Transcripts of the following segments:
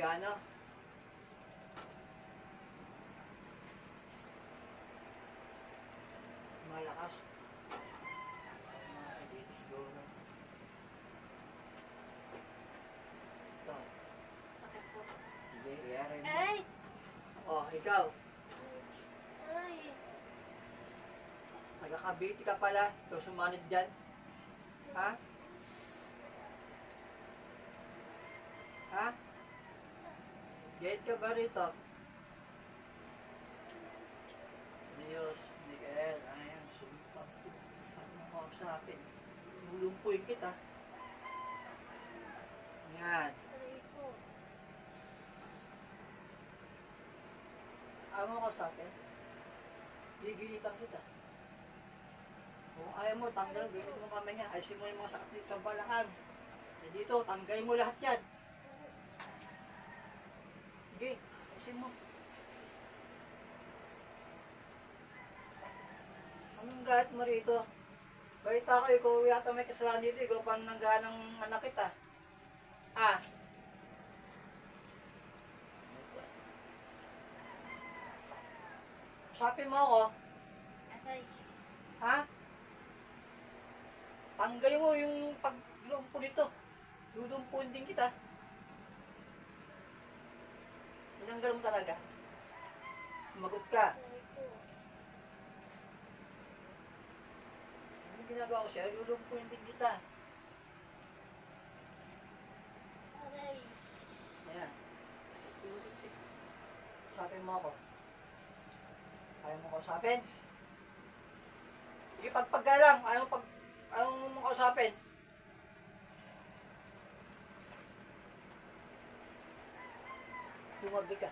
gumagana. Malakas. Ito. Sakit po. Sige, iyarin mo. Ay! Oh, ikaw. Ay! Nagkakabiti ka pala. Ikaw sumanid dyan. Ha? Ha? Get ka ba rito? Diyos, Miguel, ayan, sumpah. Ano mo sa akin? Lulumpuin kita. Yan. Aray ko. Ayaw mo ko sa akin? Gigilitan kita. Kung ayaw mo, tanggal, gawin mo kami niya. Ayusin mo yung mga sakit dito sa balakang. Eh dito, tanggalin mo lahat yan. Sige, ayusin mo. Anong galit mo rito? Balita ko, ikaw yata may kasalanan dito. Ikaw pa nangganang anak kita. Ah. Usapin mo ako. Aray. Ha? Tanggalin mo yung paglumpo nito. Lulumpuin din kita. Tinanggal mo talaga. Sumagot ka. Aray ko. Ano ginagawa ko siya? Lulumpuin din kita. Aray. Ayan. Usapin mo ako. Ayaw mo kausapin? Sige, pagpagka lang. Ayaw mo kausapin. Tumabi ka.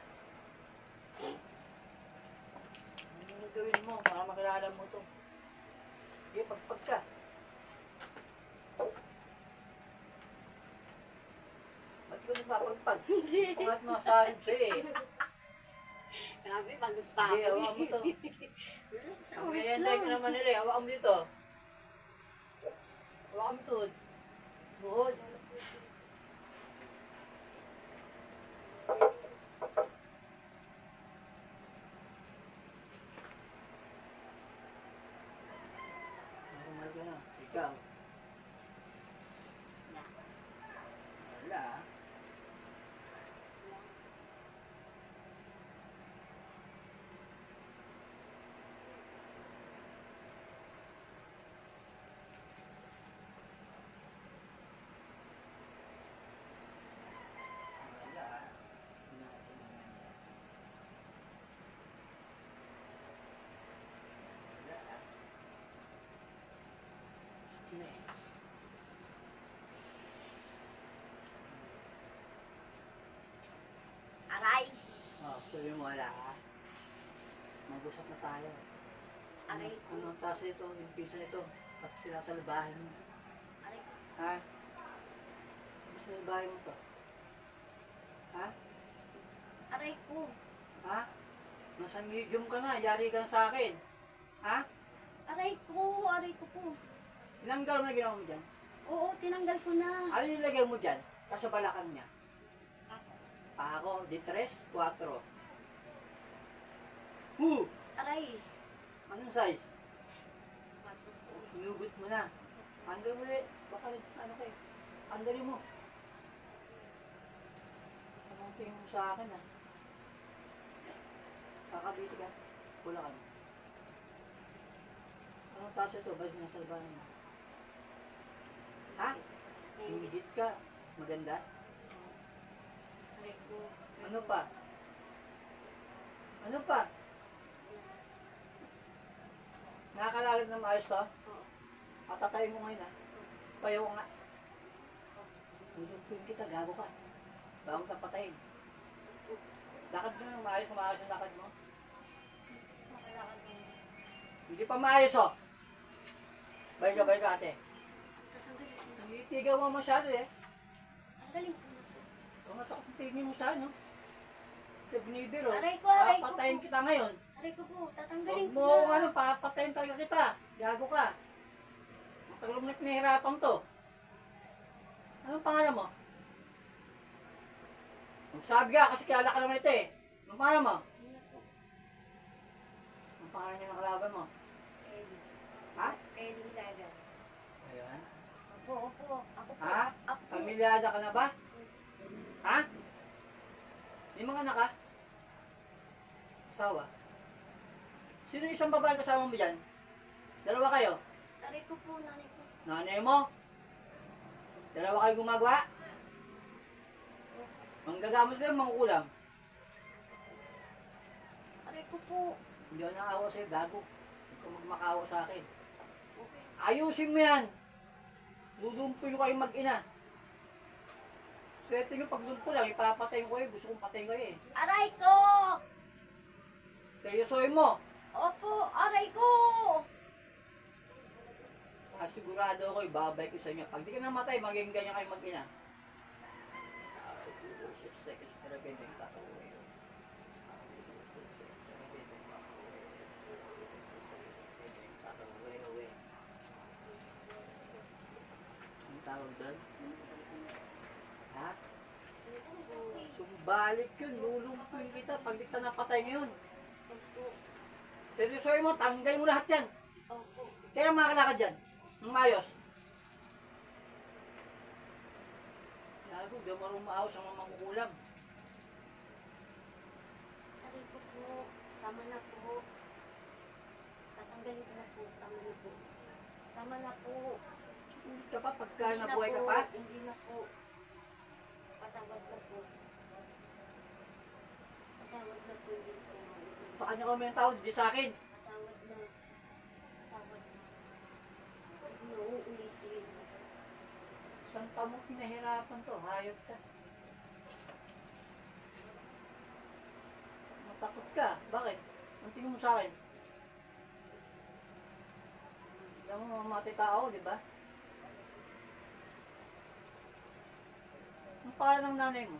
Ano gawin mo para makilala mo to? Sige, pagpagka. Ba't ko napapagpag? Pangat mo sa sa'yo eh. Grabe, pagod pa Sige, ako. hawakan mo to. Relax, Ang awit merienda ko lang. naman nila eh. Hawakan mo dito. Hawakan mo to. Buhod. Normal ka na. Ikaw. Wala. Wala. Wala. Sige. Aray. Oh, sabi mo wala ha. Mag-usap na tayo. Aray ko. Ano ang taas nito? Yung pisa nito? Ba't sila sa labahin mo? Aray ko. Ha? Ba't sa labahin mo to? Ha? Aray ko. Ha? Nasa medium ka na, yari ka na sa akin. Ha? Aray ko. Aray ko po. Tinanggal mo na ginawa mo dyan? Oo, tinanggal ko na. Ano yung lagay mo dyan? Kasabalakan niya. Ako. Ako, di 3, 4. Woo! Aray. Anong size? Quatro po. Hinugot mo na. Tanggal mo ulit. Baka ano kayo? Tanggalin mo. Anong tingin mo sa akin ha? Kakabiti ka. Pula ka na. Anong taas ito? Balik na sa labanan mo. Ha? Hindi. Hingit ka. Maganda. Aray ko. Ano pa? Ano pa? Nakakalagad ng maayos to? Oo. Patatay mo ngayon ha. Payo nga. Tulungin kita, gago ka. Bago ka patayin. Lakad mo ng maayos, maayos yung lakad mo. Makalakad ko. Hindi pa maayos oh. Balik ka ate. Tatanggalin ko na. Itigaw mo masyado eh. Tanggalin ko na po. Kung matakot yung tingin mo sa ano. Ito binibiro. Aray ko, aray ko. Papatayin kita ngayon. Aray ko po. Huwag Tatanggalin ko mo na. ano, papatayin talaga kita. Gago ka. Matagal mo na pinahirapan to. Anong pangalan mo? Magsabi ka kasi kilala ka naman ito eh. Anong pangalan mo? Hindi na po. Anong pangalan niya ng kalaban mo? Eddie. Ha? Eddie Hilaga. Ayan. Opo, opo. Ako po. Ha? Ako po. Pamilyada ka na ba? Ha? May mga anak ka? Asawa? Sino yung isang babae kasama mo dyan? Dalawa kayo? Taray ko po, nanay ko. Nanay mo? Dalawa kayo gumagawa? Manggagamot lang, mangkukulam. Taray ko po. Hindi ako nakaawa sa'yo, gago. Huwag ka magmakaawa sa akin. Okay. Ayusin mo yan. Dudumpoy ko kayo mag-ina. Swerte nyo pag dumpo lang, ipapatayin ko kayo. Gusto kong patayin kayo eh. Aray ko! Seryosohin mo. Opo, aray ko! Sigurado ako, ibabay ko sa inyo. Pag di ka namatay, maging ganyan kayo mag-ina. Ang tawag doon? Ha? Sumbalik yun, lulumpuin kita pag di ka napatay ngayon. Opo. Seryosohin mo, tanggal mo lahat yan. Opo. Kaya makakalakad dyan. Nang maayos. Gago, di marunong maayos ang mga makukulam. Aray ko po. Tama na po. Tatanggalin ko na po. Tama na po. Tama na po. Hindi ka pa pagka Hindi na nabuhay ka po. pa. Hindi na po. Patawad na po. Patawad na po. Hindi po. Sa kanya kami ang tawad, di sa akin. Patawad na. Patawad na. Huwag na uulitin. Saan pa mo pinahirapan to? Hayop ka. Matakot ka. Bakit? Ang tingin mo sa akin? Hindi mo mamatay tao, di ba? Ang pangalan ng nanay mo?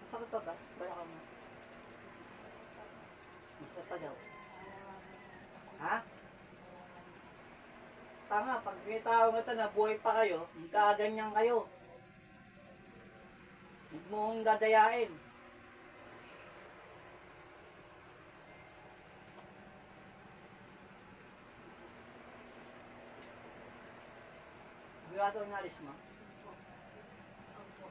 Masakit pa ba? Bala ka mo. Masakit pa daw. Ha? Tanga, pag may tao nga na buhay pa kayo, magkaganyan kayo. Huwag mo kong dadayain. Sigurado ang nalis mo. Opo.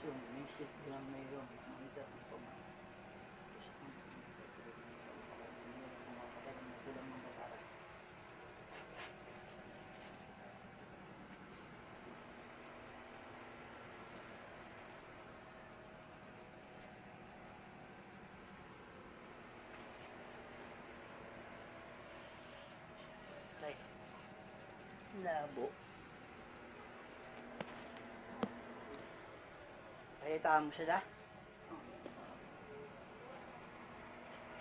So, may shit lang mayroon. Makita ang pama. Ay, labo. Ay, tama mo sila.